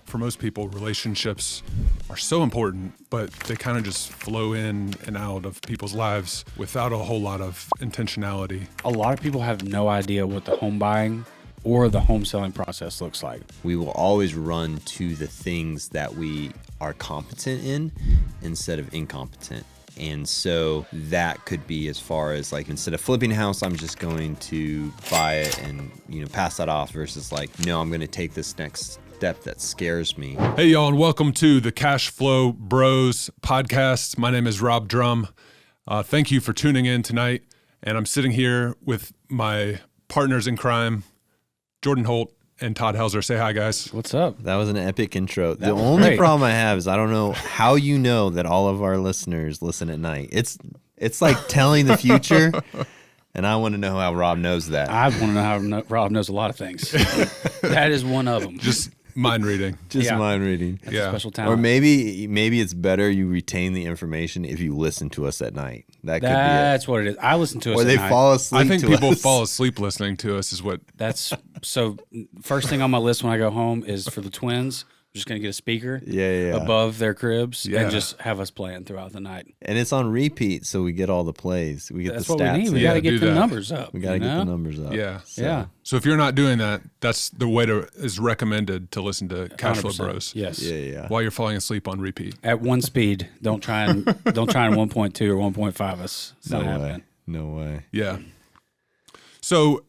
for most people, relationships are so important, but they kind of just flow in and out of people's lives without a whole lot of intentionality. A lot of people have no idea what the home buying or the home selling process looks like. We will always run to the things that we are competent in instead of incompetent. And so that could be as far as like, instead of flipping a house, I'm just going to buy it and, pass that off versus like, no, I'm going to take this next step that scares me. Hey, y'all, and welcome to the Cash Flow Bros podcast. My name is Rob Drum. Thank you for tuning in tonight. And I'm sitting here with my partners in crime, Jordan Holt and Todd Helzer. Say hi, guys. What's up? That was an epic intro. The only problem I have is I don't know how you know that all of our listeners listen at night. It's like telling the future, and I want to know how Rob knows that. I want to know how Rob knows a lot of things. That is one of them. Just mind reading. Mind reading. That's a special talent. Or maybe it's better you retain the information if you listen to us at night. That's what it is. I listen to us or at they night. fall asleep. I think to people us. fall asleep listening to us is what. That's so. First thing on my list when I go home is for the twins. I'm just gonna get a speaker above their cribs and just have us playing throughout the night. And it's on repeat, so we get all the plays. We get That's the what stats. we need. We got to get do the that. numbers up. We got to get the numbers up. Yeah. Yeah. So if you're not doing that, that's the way is recommended to listen to Cash Flow 100%. Bros. Yes. Yeah. While you're falling asleep on repeat. At one speed. Don't try in 1.2 or 1.5 us. It's not happening. No way. Yeah. So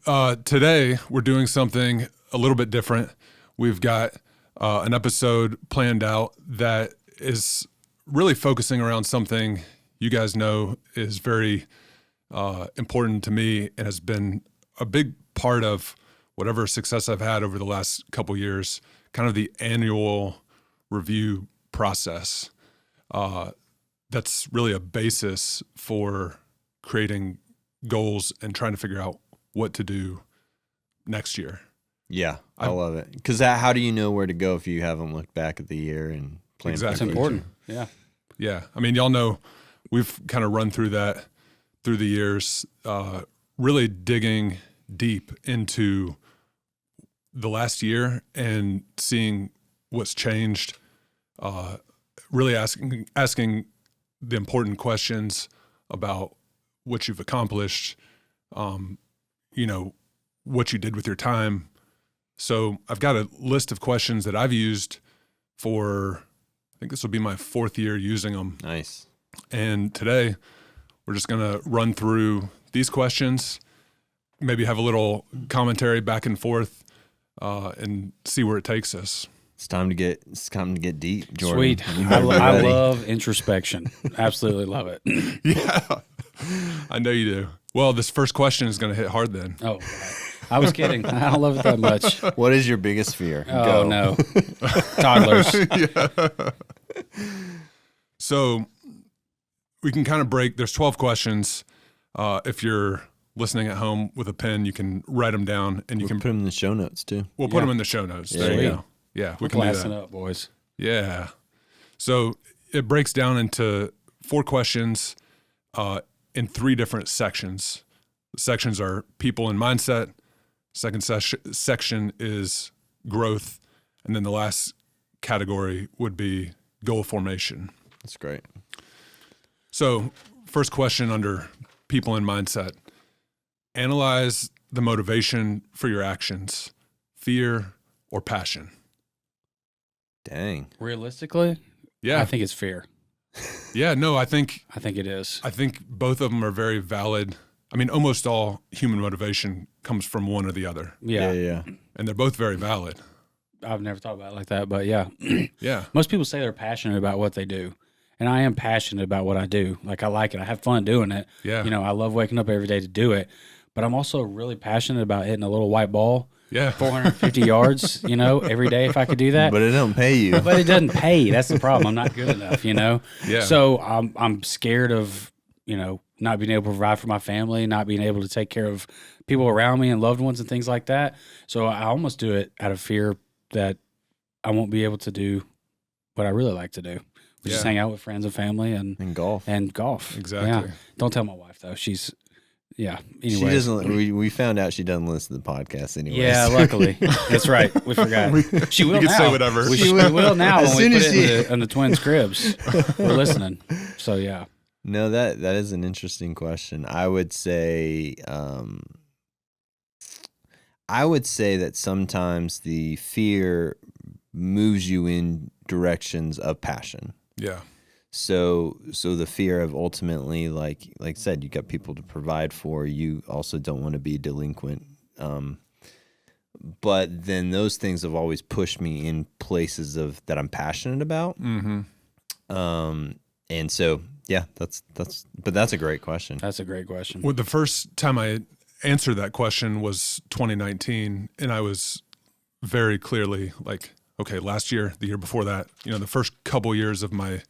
today we're doing something a little bit different. We've got an episode planned out that is really focusing around something you guys know is very important to me and has been a big part of whatever success I've had over the last couple years, kind of the annual review process. That's really a basis for creating goals and trying to figure out what to do next year. Yeah, I love it. Because how do you know where to go if you haven't looked back at the year and planned? Exactly. It's important. Yeah. Yeah. I mean, y'all know we've kind of run through that through the years, really digging deep into the last year and seeing what's changed, really asking the important questions about what you've accomplished, what you did with your time. So I've got a list of questions that I've used for, I think this will be my 4th year using them. Nice. And today we're just going to run through these questions, maybe have a little commentary back and forth, and see where it takes us. It's time to get deep, Jordan. Sweet. I love introspection. Absolutely love it. Yeah, I know you do. Well, this first question is going to hit hard then. Oh, I was kidding. I don't love it that much. What is your biggest fear? Oh, no. Toddlers. So we can kind of there's 12 questions. If you're listening at home with a pen, you can write them down and you can put them in the show notes too. We'll put them in the show notes. There you go. Yeah, we can do Classing that. up, boys. Yeah. So it breaks down into 4 questions in 3 different sections. The sections are people and mindset. Second section is growth. And then the last category would be goal formation. That's great. So first question under people and mindset. Analyze the motivation for your actions, fear or passion. Dang. Realistically, Yeah. I think it's fear. Yeah, no, I think it is. I think both of them are very valid. I mean, almost all human motivation comes from one or the other, Yeah. and they're both very valid. I've never thought about it like that, but yeah. Yeah, Most people say they're passionate about what they do. And I am passionate about what I do. Like, I like it. I have fun doing it. Yeah. I love waking up every day to do it. But I'm also really passionate about hitting a little white ball, yeah, 450 yards, every day if I could do that. But it don't pay you. But it doesn't pay. That's the problem. I'm not good enough, Yeah. So I'm scared of, not being able to provide for my family, not being able to take care of people around me and loved ones and things like that. So I almost do it out of fear that I won't be able to do what I really like to do, which is hang out with friends and family and golf. And golf. Exactly. Yeah. Don't tell my wife though. yeah. She Anyway. doesn't. We found out she doesn't listen to the podcast anyway. Yeah, luckily. That's right. We forgot. She will You can now. say whatever. We will now As when we soon put as it in the twins' cribs. We're listening. So, yeah. No, that is an interesting question. I would say that sometimes the fear moves you in directions of passion. Yeah. So the fear of ultimately, like I said, you got people to provide for. You also don't want to be delinquent. But then those things have always pushed me in places that I'm passionate about. Mm-hmm. And so, yeah, that's a great question. That's a great question. Well, the first time I answered that question was 2019, and I was very clearly like, okay, last year, the year before that, the first couple years of my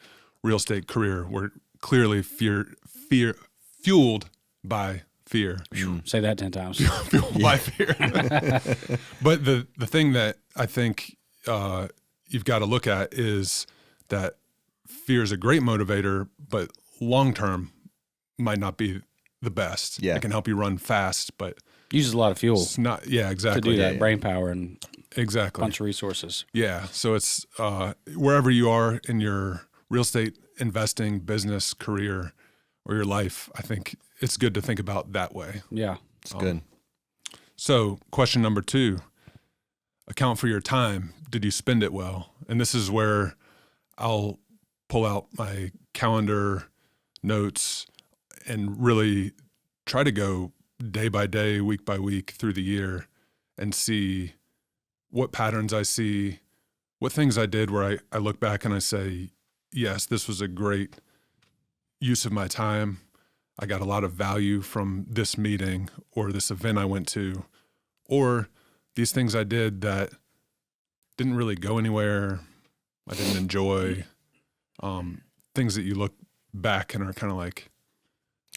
real estate career were clearly fueled by fear. Say that 10 times. Fueled by fear. But the thing that I think you've got to look at is that fear is a great motivator, but long-term might not be the best. Yeah. It can help you run fast, but Uses a lot of fuel it's not, yeah, exactly. to do that, Yeah. brain power and Exactly. a bunch of resources. Yeah. So it's wherever you are in your real estate investing, business, career, or your life, I think it's good to think about that way. Yeah. It's good. So question number 2, account for your time. Did you spend it well? And this is where I'll pull out my calendar notes and really try to go day by day, week by week through the year and see what patterns I see, what things I did where I look back and I say, yes, this was a great use of my time. I got a lot of value from this meeting or this event I went to, or these things I did that didn't really go anywhere. I didn't enjoy. Things that you look back and are kind of like,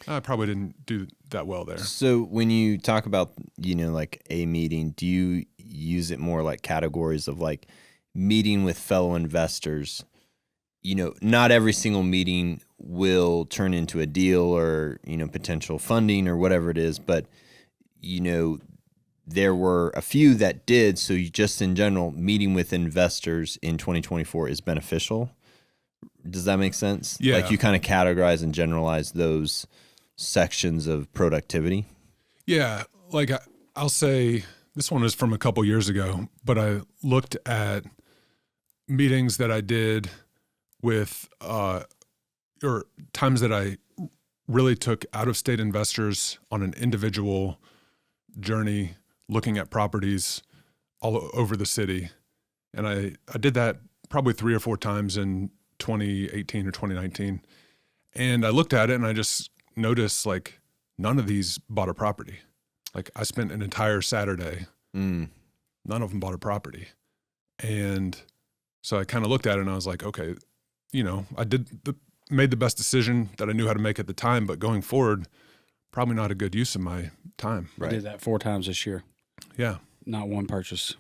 I probably didn't do that well there. So when you talk about, like a meeting, do you use it more like categories of like meeting with fellow investors? Not every single meeting will turn into a deal or, potential funding or whatever it is, but, there were a few that did. So you just in general, meeting with investors in 2024 is beneficial. Does that make sense? Yeah. Like you kind of categorize and generalize those sections of productivity. Yeah. Like I'll say this one is from a couple years ago, but I looked at meetings that I did with, or times that I really took out-of-state investors on an individual journey, looking at properties all over the city. And I did that probably 3 or 4 times in 2018 or 2019. And I looked at it and I just noticed like none of these bought a property. Like I spent an entire Saturday, none of them bought a property. And so I kind of looked at it and I was like, okay, I made the best decision that I knew how to make at the time, but going forward, probably not a good use of my time. I did that 4 times this year. Yeah. Not one purchase.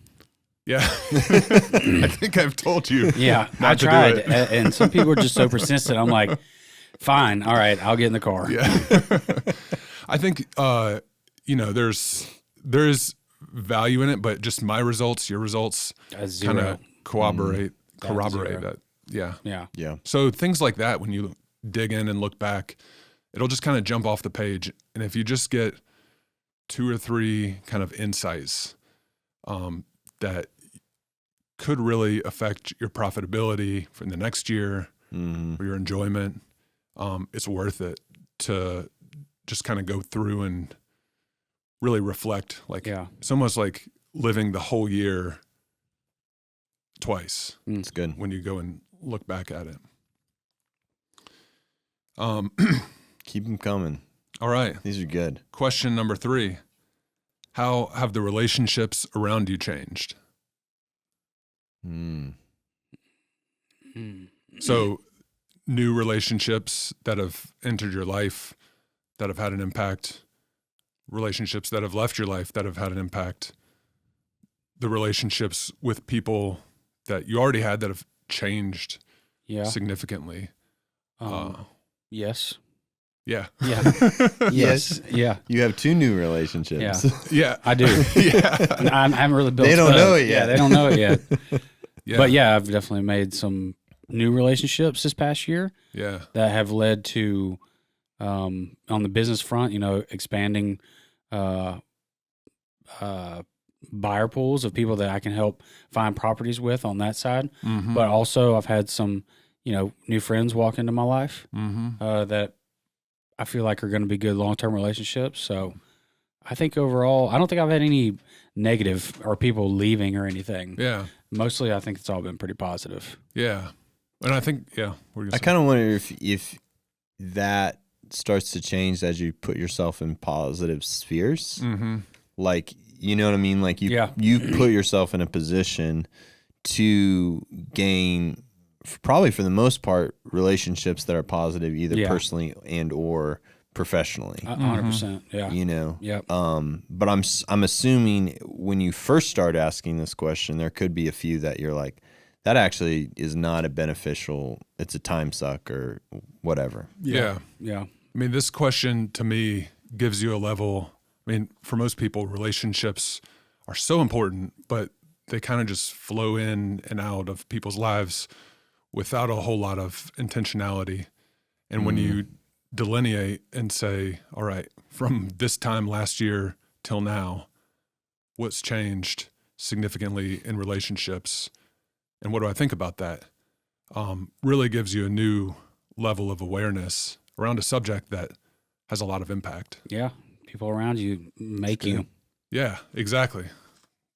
Yeah. I think I've told you. Yeah, I tried. And some people are just so persistent. I'm like, fine. All right. I'll get in the car. Yeah. I think, there is value in it, but just my results, your results kind of corroborate that. Yeah. Yeah. Yeah. So things like that, when you dig in and look back, it'll just kind of jump off the page. And if you just get 2 or 3 kind of insights that could really affect your profitability for the next year or your enjoyment, it's worth it to just kind of go through and really reflect. Like, it's almost like living the whole year twice. It's good when you go and look back at it. Keep them coming. All right. These are good. Question number 3. How have the relationships around you changed? So new relationships that have entered your life that have had an impact, relationships that have left your life that have had an impact, the relationships with people that you already had that have changed significantly. Yes. Yeah. Yeah. Yes. Yeah. You have 2 new relationships. Yeah. Yeah. I do. Yeah. I haven't really built. They don't up. know it yet. Yeah, they don't know it yet. Yeah. But yeah, I've definitely made some new relationships this past year Yeah. that have led to, on the business front, expanding buyer pools of people that I can help find properties with on that side. Mm-hmm. But also, I've had some, new friends walk into my life that I feel like are going to be good long-term relationships. So I think overall, I don't think I've had any negative or people leaving or anything. Yeah. Mostly, I think it's all been pretty positive. Yeah. And I think, yeah. I kind of wonder if that starts to change as you put yourself in positive spheres. Mm-hmm. Like, you know what I mean? Like you put yourself in a position to gain, probably for the most part, relationships that are positive, either personally and or professionally. 100%. Yeah. Yep. But I'm assuming when you first start asking this question, there could be a few that you're like, that actually is not a beneficial, it's a time suck or whatever. Yeah. Yeah. I mean, this question to me gives you a level. I mean, for most people, relationships are so important, but they kind of just flow in and out of people's lives without a whole lot of intentionality. And when you delineate and say, all right, from this time last year till now, what's changed significantly in relationships? And what do I think about that? Really gives you a new level of awareness around a subject that has a lot of impact. Yeah. People around you make you. Yeah, exactly.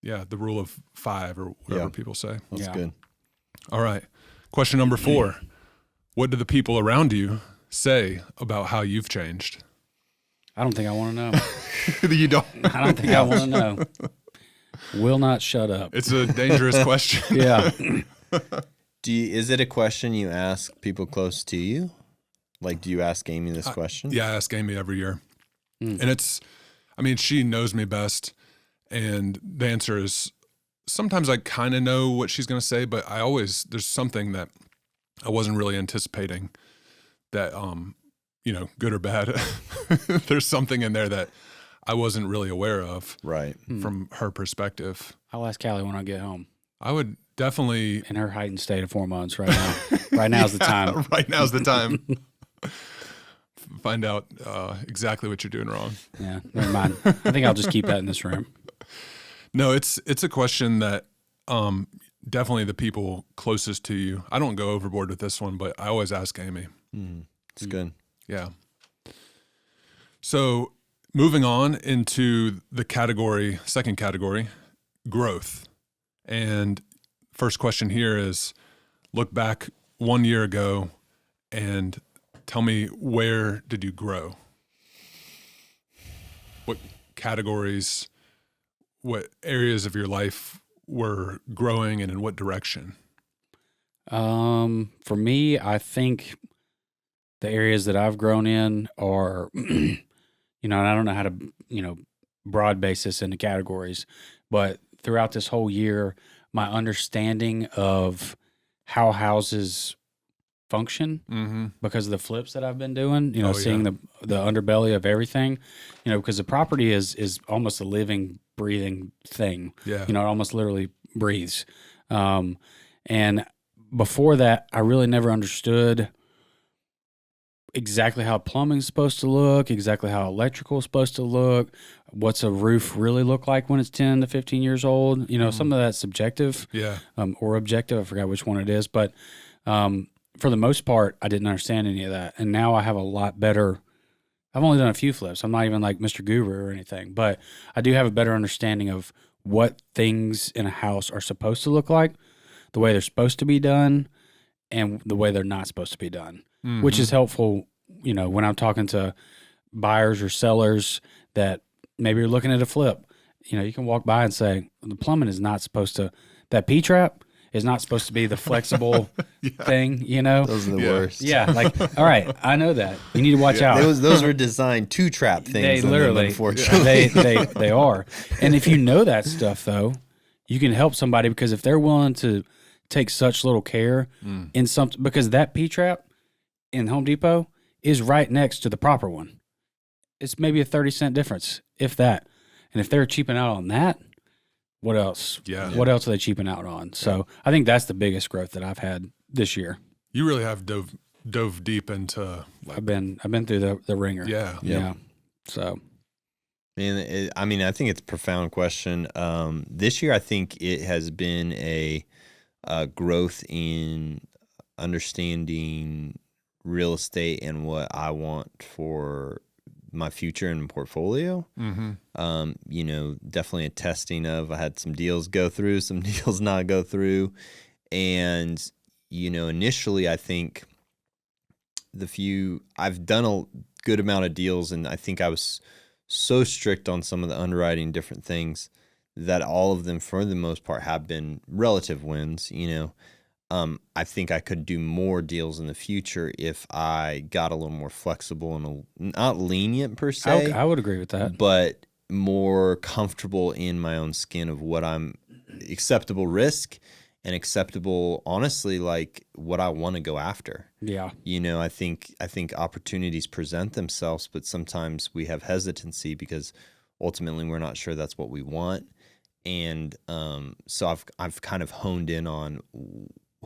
Yeah, the rule of 5 or whatever people say. That's good. All right. Question number 4. What do the people around you say about how you've changed? I don't think I want to know. You don't? I don't think I want to know. Will not shut up. It's a dangerous question. Yeah. Is it a question you ask people close to you? Like, do you ask Amy this question? Yeah, I ask Amy every year. And she knows me best. And the answer is sometimes I kind of know what she's going to say, but there's something that I wasn't really anticipating that, good or bad, there's something in there that I wasn't really aware of. Right. From her perspective. I'll ask Callie when I get home. I would definitely. In her heightened state of 4 months right now. Right now's the time. Right now's the time. Find out exactly what you're doing wrong. Yeah, never mind. I think I'll just keep that in this room. No, it's a question that definitely the people closest to you. I don't go overboard with this one, but I always ask Amy. It's good. Yeah. So moving on into the second category, growth. And first question here is, look back 1 year ago and tell me, where did you grow? What categories, what areas of your life were growing, and in what direction? For me, I think the areas that I've grown in are, and I don't know how to, broad basis into categories, but throughout this whole year, my understanding of how houses function because of the flips that I've been doing, seeing the underbelly of everything, because the property is almost a living, breathing thing. Yeah. It almost literally breathes. And before that, I really never understood exactly how plumbing is supposed to look, exactly how electrical is supposed to look, what's a roof really look like when it's 10 to 15 years old. Some of that's subjective or objective. I forgot which one it is. But for the most part, I didn't understand any of that. And now I have a lot better. I've only done a few flips. I'm not even like Mr. Guru or anything, but I do have a better understanding of what things in a house are supposed to look like, the way they're supposed to be done, and the way they're not supposed to be done, which is helpful, when I'm talking to buyers or sellers that maybe you're looking at a flip. You can walk by and say, the plumbing is not supposed to, that P-trap is not supposed to be the flexible thing, Those are the worst. Yeah, all right, I know that. You need to watch out. Those were designed to trap things. They literally, unfortunately. they are. And if you know that stuff, though, you can help somebody, because if they're willing to take such little care in something, because that P-trap in Home Depot is right next to the proper one. It's maybe a 30-cent difference, if that. And if they're cheaping out on that, what else? Yeah. What else are they cheaping out on? So I think that's the biggest growth that I've had this year. You really have dove deep into. Like, I've been through the ringer. Yeah. Yeah. So. And I think it's a profound question. This year, I think it has been a growth in understanding real estate and what I want for my future and portfolio. Definitely a testing of, I had some deals go through, some deals not go through. And, initially I think I've done a good amount of deals, and I think I was so strict on some of the underwriting, different things, that all of them for the most part have been relative wins. I think I could do more deals in the future if I got a little more flexible and not lenient per se. I would agree with that. But more comfortable in my own skin of what I'm acceptable risk and acceptable, honestly, like what I want to go after. Yeah. I think opportunities present themselves, but sometimes we have hesitancy because ultimately we're not sure that's what we want. And so I've kind of honed in on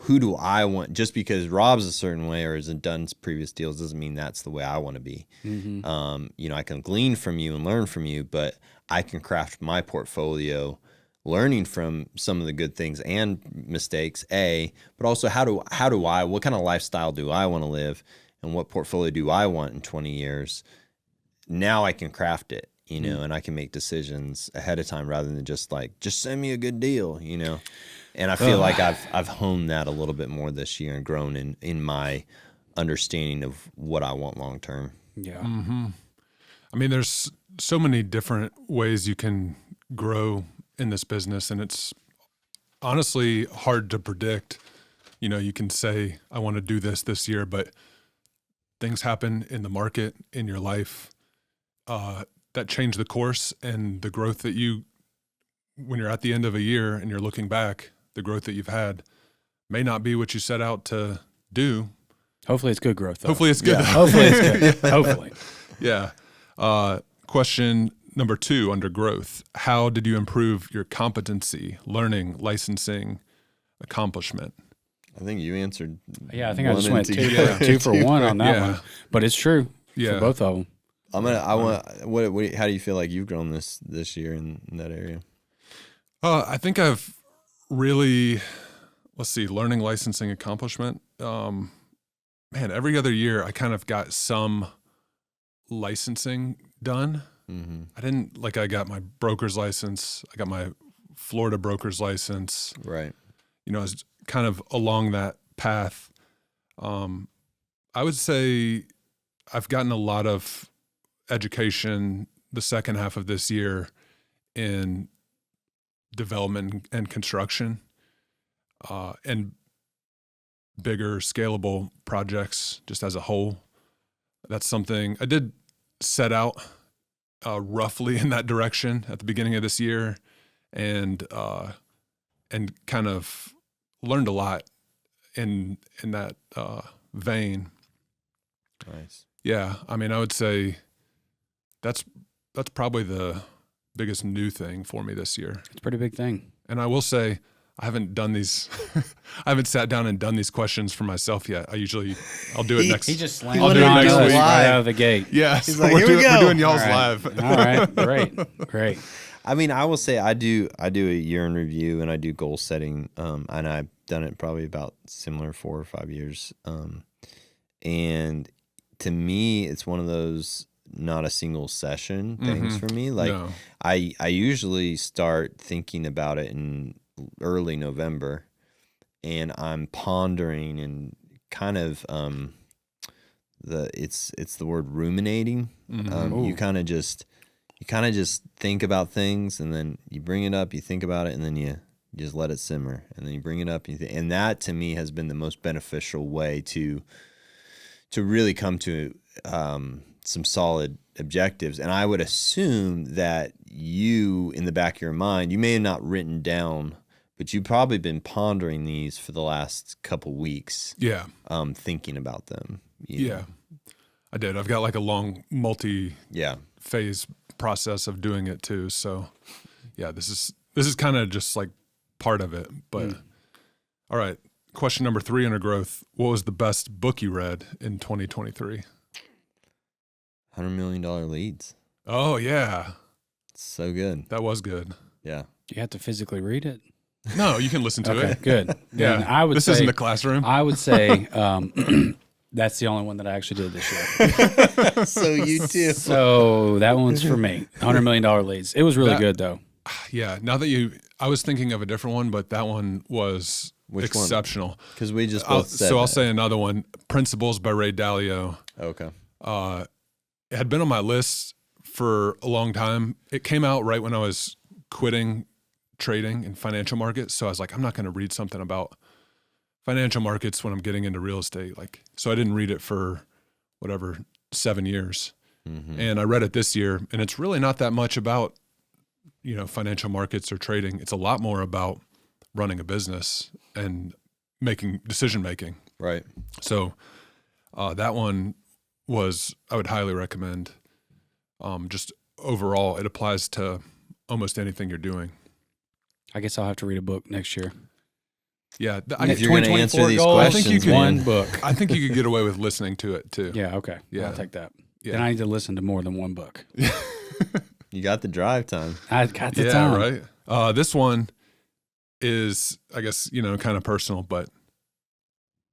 who do I want. Just because Rob's a certain way or hasn't done previous deals doesn't mean that's the way I want to be. I can glean from you and learn from you, but I can craft my portfolio learning from some of the good things and mistakes, but also what kind of lifestyle do I want to live, and what portfolio do I want in 20 years? Now I can craft it, and I can make decisions ahead of time rather than just send me a good deal, And I feel like I've honed that a little bit more this year and grown in my understanding of what I want long term. Yeah. I mean, there's so many different ways you can grow in this business, and it's honestly hard to predict. You can say, I want to do this year, but things happen in the market, in your life, that change the course, and the growth that when you're at the end of a year and you're looking back, the growth that you've had may not be what you set out to do. Hopefully it's good growth, though. Hopefully it's good. Yeah, hopefully it's good. Hopefully. Yeah. Question number 2 under growth. How did you improve your competency, learning, licensing, accomplishment? I think you answered. Yeah, I think I just went 2 2 for 1 on that one. But it's true for both of them. How do you feel like you've grown this year in that area? I think I've really, learning, licensing, accomplishment. Every other year I kind of got some licensing done. I got my broker's license. I got my Florida broker's license. Right. I was kind of along that path. I would say I've gotten a lot of education the second half of this year in development and construction, and bigger scalable projects just as a whole. That's something I did set out roughly in that direction at the beginning of this year, and kind of learned a lot in that vein. Nice. Yeah, I would say that's probably the biggest new thing for me this year. It's a pretty big thing. And I will say, I haven't done these. I haven't sat down and done these questions for myself yet. I'll do it next. He just slammed I'll do it next week right out of the gate. Yeah, He's so like, we're "Here we go." doing y'all's All right. live. All right, great. I will say I do a year in review, and I do goal setting, and I've done it probably about similar 4 or 5 years. And to me, it's one of those not a single session things for me. No. I usually start thinking about it in early November, and I'm pondering and kind of it's the word ruminating. You kind of just think about things, and then you bring it up, you think about it, and then you just let it simmer, and then you bring it up, and that to me has been the most beneficial way to really come to some solid objectives. And I would assume that you, in the back of your mind, you may have not written down, but you've probably been pondering these for the last couple weeks. Yeah. Thinking about them. Yeah. I did. I've got like a long Yeah. phase process of doing it too. So yeah, this is kind of just like part of it. But all right. Question number 3 under growth. What was the best book you read in 2023? $100 million leads. Oh yeah. So good. That was good. Yeah. You have to physically read it. No, you can listen to Okay, it. good. Yeah. Then I would This say isn't the classroom. I would say that's the only one that I actually did this year. So you too. So that one's for me. $100 million leads. It was really good though. Yeah. Now that I was thinking of a different one, but that one was Which one? exceptional. Because we just both said I'll that. say another one, Principles by Ray Dalio. Okay. It had been on my list for a long time. It came out right when I was quitting trading in financial markets. So I was like, I'm not going to read something about financial markets when I'm getting into real estate. So I didn't read it for 7 years. Mm-hmm. And I read it this year, and it's really not that much about, financial markets or trading. It's a lot more about running a business and decision making. Right. So that one I would highly recommend. Just overall, it applies to almost anything you're doing. I guess I'll have to read a book next year. Yeah. If you're going to answer these goal, questions, I think you one man, book. I think you could get away with listening to it too. Yeah, okay. Yeah. I'll take that. Yeah. Then I need to listen to more than one book. you got the drive time. I got the Yeah, time. right. This one is, I guess, kind of personal, but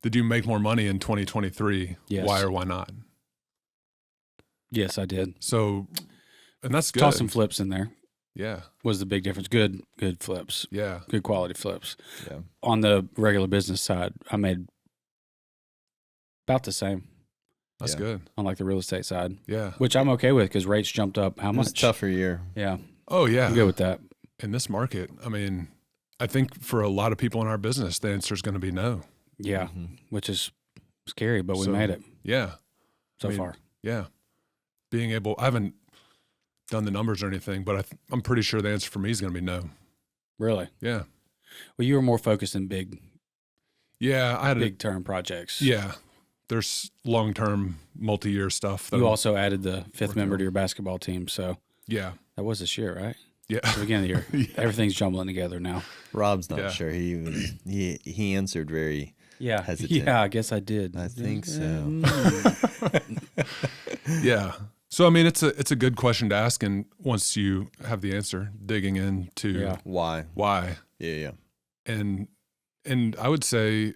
did you make more money in 2023? Yes. Why or why not? Yes, I did. So, and that's good. Toss some flips in there. Yeah. Was the big difference. Good flips. Yeah. Good quality flips. Yeah. On the regular business side, I made about the same That's Yeah. good. on like the real estate side, Yeah. which I'm okay with because rates jumped up how It was a much? tougher year. Yeah, Oh, yeah. I'm good with that. In this market, I mean, I think for a lot of people in our business, the answer is going to be no. Yeah, Mhm. which is scary, but we So, made it Yeah. so I mean, far. Yeah. I haven't done the numbers or anything, but I'm pretty sure the answer for me is going to be no. Really? Yeah. Well, you were more focused in big Yeah. I had term projects. yeah. There's long-term, multi-year stuff. You also added the fifth working member on. to your basketball team, so Yeah. that was this year, right? Yeah. The beginning of the year. Yeah. Everything's jumbling together now. Rob's not Yeah. sure. He answered very. Yeah. Hesitant. Yeah, I guess I did. I think so. Yeah. So I mean, it's a good question to ask, and once you have the answer, digging into Yeah. Why? why, Yeah. and I would say,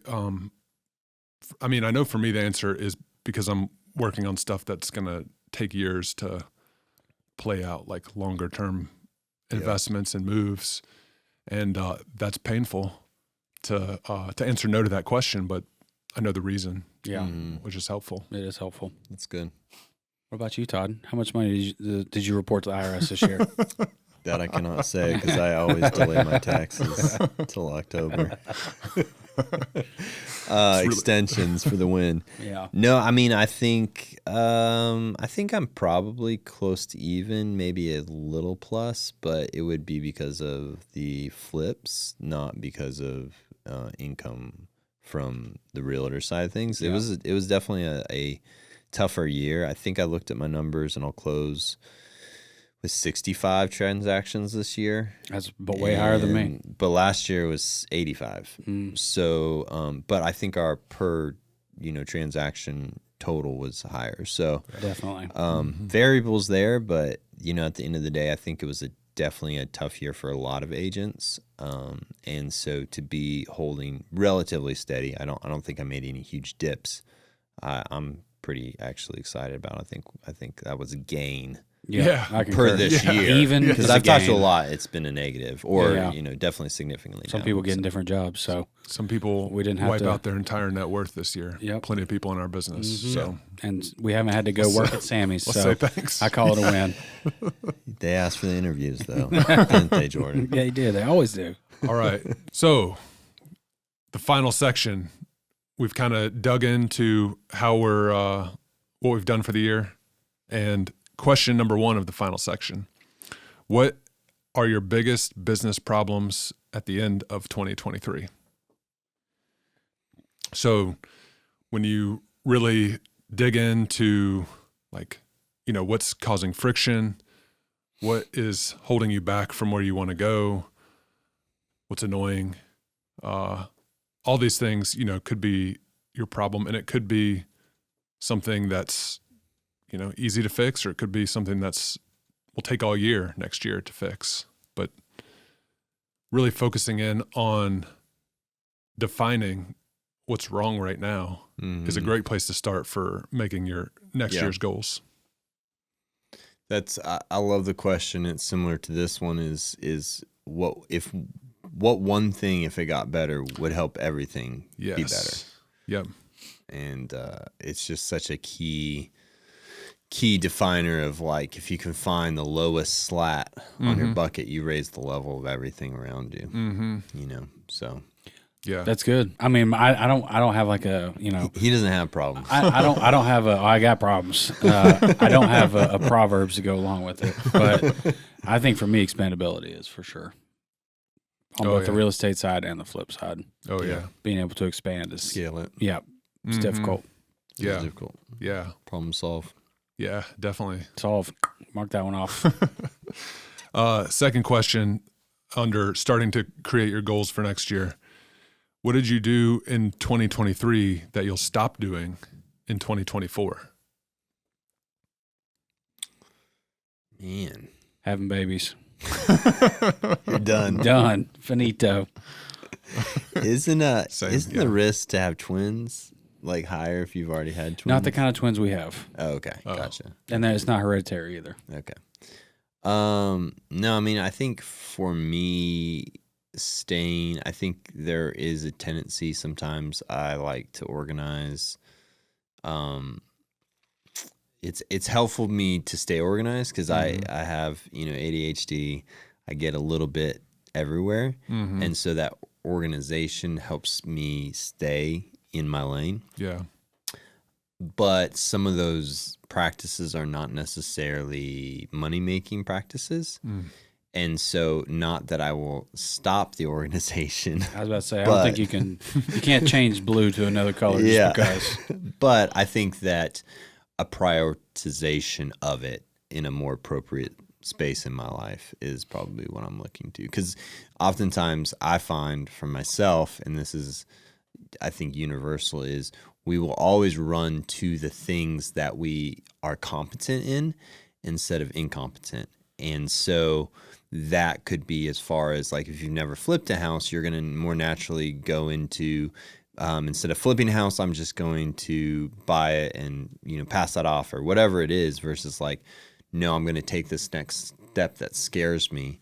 I mean, I know for me the answer is because I'm working on stuff that's gonna take years to play out, like longer term investments and moves, and that's painful to answer no to that question, but I know the reason, Yeah, Mhm. which is helpful. it is helpful. That's good. What about you, Todd? How much money did you report to the IRS this year? That I cannot say because I always delay my taxes till October. Extensions for the win. Yeah. No, I mean, I think I'm probably close to even, maybe a little plus, but it would be because of the flips, not because of income from the realtor side of things. Yeah. It was definitely a tougher year. I think I looked at my numbers and I'll close with 65 transactions this year. That's way higher than me. But last year was 85. Mm. So, but I think our per, transaction total was higher. So, Definitely. variables there, but at the end of the day, I think it was definitely a tough year for a lot of agents. And so to be holding relatively steady, I don't think I made any huge dips. I'm pretty actually excited about it. I think that was a gain. Yeah. I Per concur. this year, Even because as a I've talked to a gain. lot, it's been a negative, or Yeah. definitely significantly. Some down. people getting different jobs, so Some people We didn't have wipe to- out their entire net worth this year. Yep. Plenty of people in our business. Mhm. So and we haven't had to go work at Sammy's, let's so say thanks. I call it a win. They asked for the interviews, though, didn't they, Jordan? Yeah, you did. They always do. All right. So the final section, we've kind of dug into how what we've done for the year. And question number 1 of the final section, what are your biggest business problems at the end of 2023? So when you really dig into like, what's causing friction, what is holding you back from where you want to go, what's annoying. All these things, could be your problem, and it could be something that's, easy to fix, or it could be something will take all year next year to fix. But really focusing in on defining what's wrong right now is a great place to start for making your next year's goals. I love the question. It's similar to this one is what one thing, if it got better, would help everything be better. Yep. And it's just such a key definer of like, if you can find the lowest slat on your bucket, you raise the level of everything around you. So yeah, that's good. I mean, I don't have like a, he doesn't have problems. I don't have I got problems. I don't have a Proverbs to go along with it, but I think for me, expandability is for sure on both the real estate side and the flip side. Oh yeah. Being able to expand is Scale it. Yeah. It's difficult. Yeah. It's difficult. Yeah. Problem solve. Yeah, definitely. Solve. Mark that one off. Second question under starting to create your goals for next year. What did you do in 2023 that you'll stop doing in 2024? Man. Having babies. You're done. Done. Finito. Isn't the risk to have twins like higher if you've already had twins? Not the kind of twins we have. Oh, okay. Gotcha. And then it's not hereditary either. Okay. No, I mean, I think for me I think there is a tendency sometimes I like to organize. It's helpful me to stay organized because I have, ADHD. I get a little bit everywhere. And so that organization helps me stay in my lane. Yeah. But some of those practices are not necessarily money-making practices. And so not that I will stop the organization. I was about to say, I don't think you can't change blue to another color just because. But I think that a prioritization of it in a more appropriate space in my life is probably what I'm looking to. Because oftentimes I find for myself, and this is, I think, universal, is we will always run to the things that we are competent in instead of incompetent. And so that could be as far as like, if you've never flipped a house, you're going to more naturally go into, instead of flipping a house, I'm just going to buy it and, pass that off or whatever it is, versus like, no, I'm going to take this next step that scares me.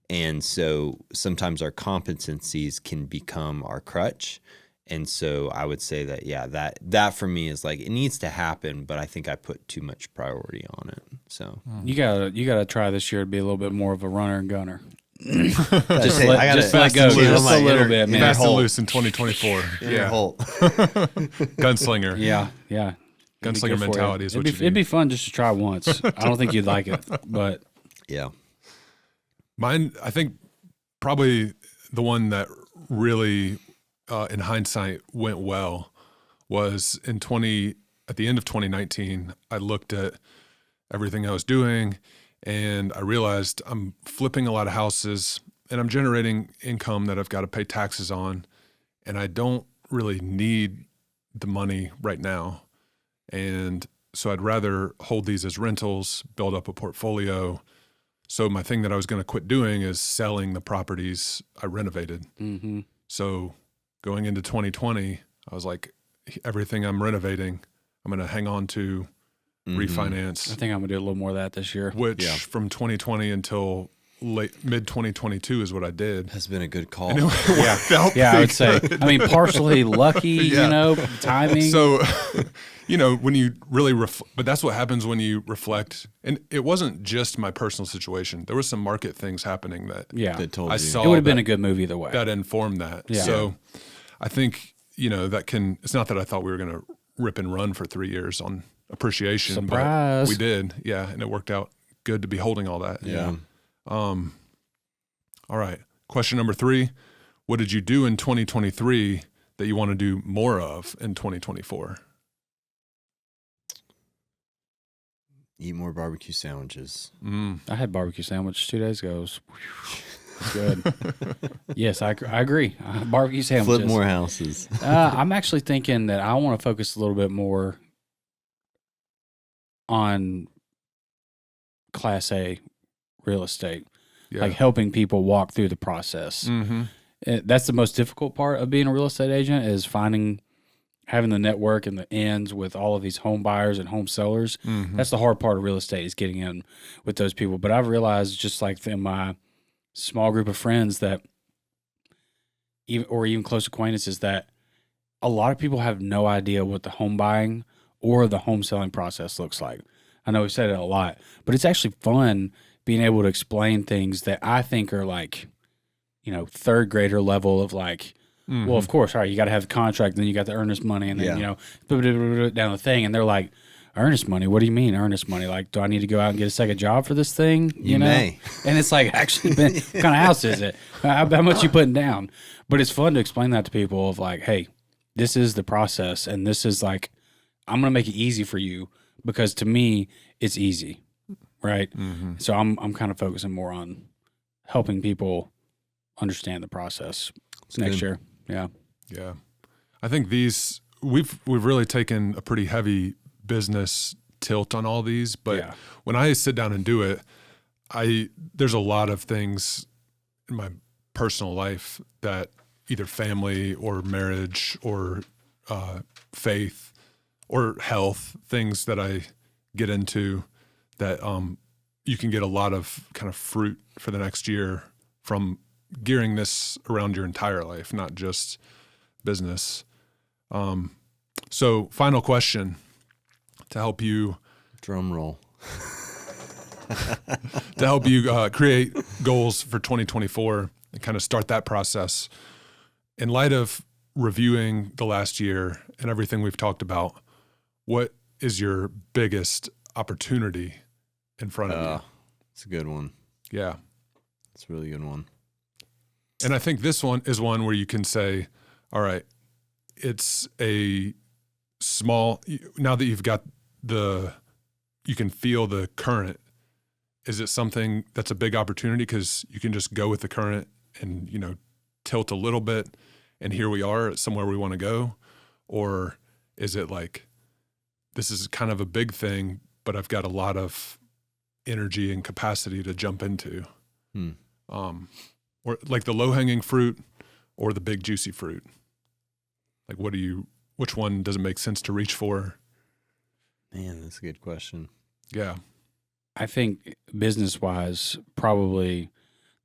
And so sometimes our competencies can become our crutch. And so I would say that, that for me is like, it needs to happen, but I think I put too much priority on it. So you gotta try this year to be a little bit more of a runner and gunner. just let go just a little bit, man. Fast and loose in 2024. Yeah. Gunslinger. Yeah. Gunslinger mentality is what you do. It'd be fun just to try once. I don't think you'd like it, but yeah. Mine, I think probably the one that really, in hindsight, went well was at the end of 2019, I looked at everything I was doing and I realized I'm flipping a lot of houses and I'm generating income that I've got to pay taxes on, and I don't really need the money right now. And so I'd rather hold these as rentals, build up a portfolio. So my thing that I was going to quit doing is selling the properties I renovated. So going into 2020, I was like, everything I'm renovating, I'm going to hang on to, refinance. I think I'm going to do a little more of that this year. Which from 2020 until mid 2022 is what I did. Has been a good call. I would say. I mean, partially lucky, timing. So, when you really but that's what happens when you reflect. And it wasn't just my personal situation. There were some market things happening that told I you. saw. It would have been a good movie either way. That informed that. Yeah. So I think, it's not that I thought we were going to rip and run for 3 years on appreciation. Surprise. But we did. Yeah. And it worked out good to be holding all that. Yeah. All right. Question number 3. What did you do in 2023 that you want to do more of in 2024? Eat more barbecue sandwiches. I had barbecue sandwich 2 days ago. It was good. Yes, I agree. Barbecue sandwiches. Flip more houses. I'm actually thinking that I want to focus a little bit more on Class A real estate, like helping people walk through the process. That's the most difficult part of being a real estate agent is having the network and the ends with all of these home buyers and home sellers. That's the hard part of real estate is getting in with those people. But I've realized just like in my small group of friends that even close acquaintances that a lot of people have no idea what the home buying or the home selling process looks like. I know we've said it a lot, but it's actually fun being able to explain things that I think are like, third grader level of like, well, of course, all right, you got to have the contract, then you got the earnest money, and then, down the thing. And they're like, earnest money? What do you mean earnest money? Like, do I need to go out and get a second job for this thing? You know? May. And it's like, actually, what kind of house is it? How much you putting down? But it's fun to explain that to people of like, hey, this is the process, and this is like, I'm going to make it easy for you because to me, it's easy, right? So I'm kind of focusing more on helping people understand the process next year. Yeah. I think we've really taken a pretty heavy business tilt on all these, but when I sit down and do it, there's a lot of things in my personal life that either family or marriage or faith or health, things that I get into that you can get a lot of kind of fruit for the next year from gearing this around your entire life, not just business. So final question to help you drum roll to help you create goals for 2024 and kind of start that process. In light of reviewing the last year and everything we've talked about, what is your biggest opportunity in front of you? It's a good one. Yeah. It's a really good one. And I think this one is one where you can say, all right, it's a small, now that you've got you can feel the current, is it something that's a big opportunity because you can just go with the current and, tilt a little bit and here we are at somewhere we want to go? Or is it like, this is kind of a big thing, but I've got a lot of energy and capacity to jump into? Or like the low-hanging fruit or the big juicy fruit? Like which one does it make sense to reach for? Man, that's a good question. Yeah. I think business-wise, probably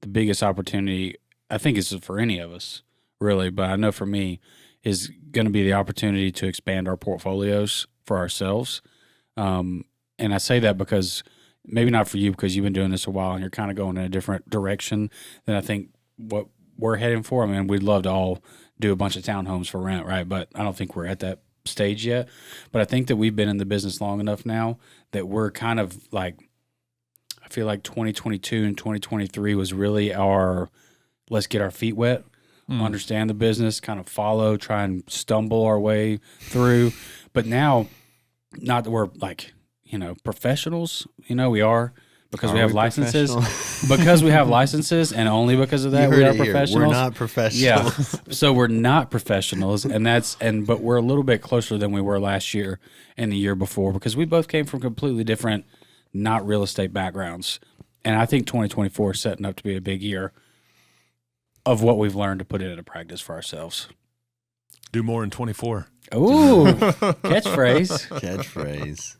the biggest opportunity, I think is for any of us, really, but I know for me, is going to be the opportunity to expand our portfolios for ourselves. And I say that because maybe not for you because you've been doing this a while and you're kind of going in a different direction than I think what we're heading for. I mean, we'd love to all do a bunch of townhomes for rent, right? But I don't think we're at that stage yet. But I think that we've been in the business long enough now that we're kind of like, I feel like 2022 and 2023 was really let's get our feet wet, understand the business, kind of follow, try and stumble our way through. But now, not that we're like, professionals, we are because we have licenses. Because we have licenses, and only because of that we are professionals. We're not professionals. Yeah, so we're not professionals, but we're a little bit closer than we were last year and the year before because we both came from completely different, not real estate backgrounds, and I think 2024 is setting up to be a big year of what we've learned to put it into practice for ourselves. Do more in 24. Ooh, catchphrase. Catchphrase.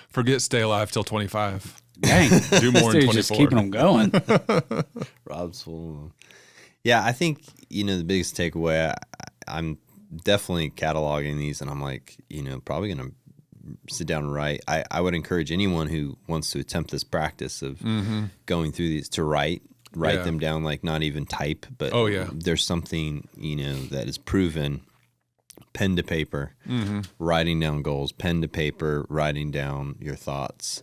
Forget stay alive till 25. Dang. Do more in 24. Just keeping them going. Rob's full. Yeah, I think, the biggest takeaway, I'm definitely cataloging these and I'm like, probably going to sit down and write. I would encourage anyone who wants to attempt this practice of going through these to write them down, like not even type, but there's something, that is proven. Pen to paper, writing down goals, pen to paper, writing down your thoughts,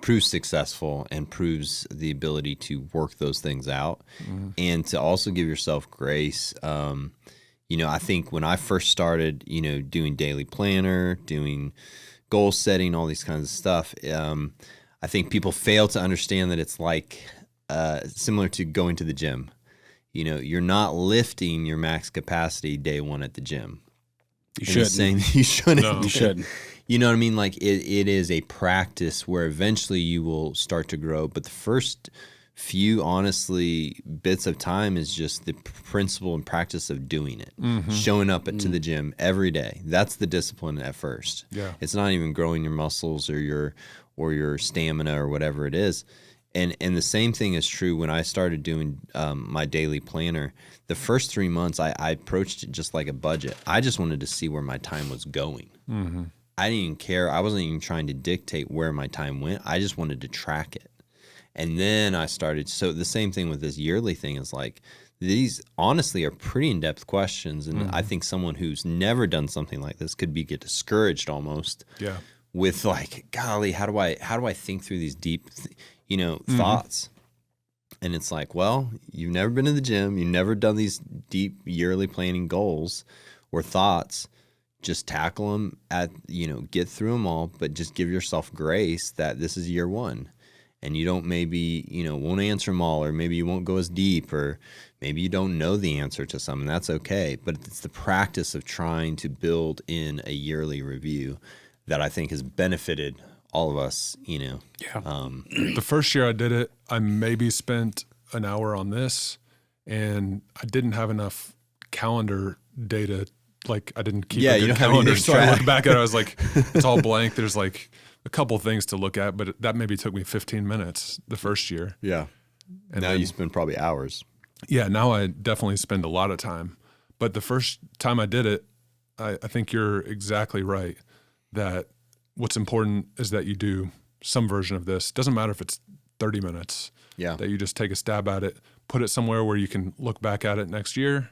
proves successful and proves the ability to work those things out and to also give yourself grace. I think when I first started, doing daily planner, doing goal setting, all these kinds of stuff. I think people fail to understand that it's like similar to going to the gym. You know, you're not lifting your max capacity day one at the gym. You shouldn't. You shouldn't. No. You shouldn't. You know what I mean? Like it is a practice where eventually you will start to grow. But the first few, honestly, bits of time is just the principle and practice of doing it, showing up to the gym every day. That's the discipline at first. Yeah. It's not even growing your muscles or your stamina or whatever it is. And the same thing is true when I started doing my daily planner. The first 3 months, I approached it just like a budget. I just wanted to see where my time was going. Mm-hmm. I didn't even care. I wasn't even trying to dictate where my time went. I just wanted to track it. And then I started. So the same thing with this yearly thing is like, these honestly are pretty in-depth questions. And I think someone who's never done something like this could get discouraged almost. Yeah. With like, golly, how do I think through these deep, thoughts? And it's like, well, you've never been to the gym. You've never done these deep yearly planning goals or thoughts. Just tackle them get through them all, but just give yourself grace that this is year one. And you don't won't answer them all, or maybe you won't go as deep, or maybe you don't know the answer to some, and that's okay. But it's the practice of trying to build in a yearly review that I think has benefited all of us, Yeah. The first year I did it, I maybe spent an hour on this, and I didn't have enough calendar data. Like I didn't keep a good calendar. So I looked back at it, I was like, it's all blank. There's like a couple things to look at, but that maybe took me 15 minutes the first year. Yeah. And now you spend probably hours. Yeah, now I definitely spend a lot of time. But the first time I did it, I think you're exactly right that what's important is that you do some version of this. Doesn't matter if it's 30 minutes. Yeah. That you just take a stab at it, put it somewhere where you can look back at it next year,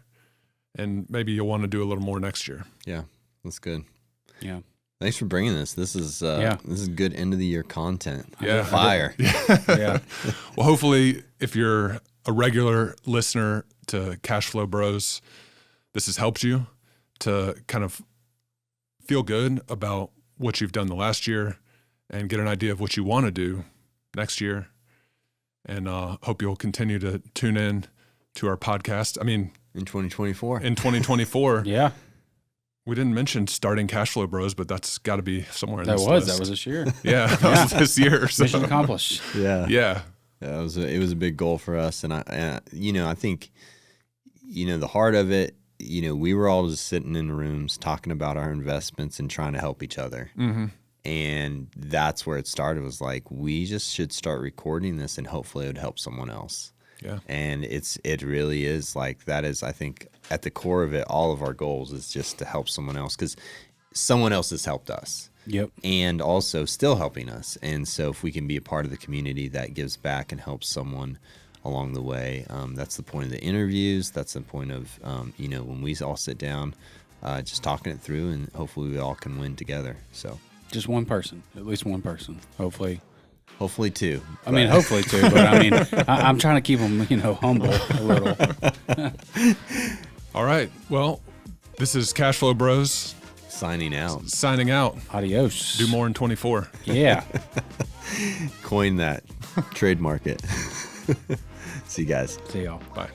and maybe you'll want to do a little more next year. Yeah, that's good. Yeah. Thanks for bringing this. This is good end of the year content. Yeah. Fire. Yeah. Well, hopefully, if you're a regular listener to Cash Flow Bros, this has helped you to kind of feel good about what you've done the last year and get an idea of what you want to do next year. And hope you'll continue to tune in to our podcast. I mean, in 2024. In 2024. Yeah. We didn't mention starting Cash Flow Bros, but that's got to be somewhere in That this was list. That was this year. Yeah, that was this year. So. Mission accomplished. Yeah. Yeah. It was a big goal for us. And I think, the heart of it, we were all just sitting in the rooms talking about our investments and trying to help each other. Mm-hmm. And that's where it started, was like, we just should start recording this and hopefully it would help someone else. Yeah. And it really is like, that is, I think, at the core of it, all of our goals is just to help someone else, because someone else has helped us. Yep. And also still helping us. And so if we can be a part of the community that gives back and helps someone along the way, that's the point of the interviews. That's the point of, when we all sit down, just talking it through, and hopefully we all can win together. So just one person, at least one person, hopefully. Hopefully two. I mean, hopefully two, but I mean, I'm trying to keep them, humble a little. All right. Well, this is Cash Flow Bros. Signing out. Signing out. Adios. Do more in 24. Yeah. Coin that. Trademark it. See you guys. See y'all. Bye.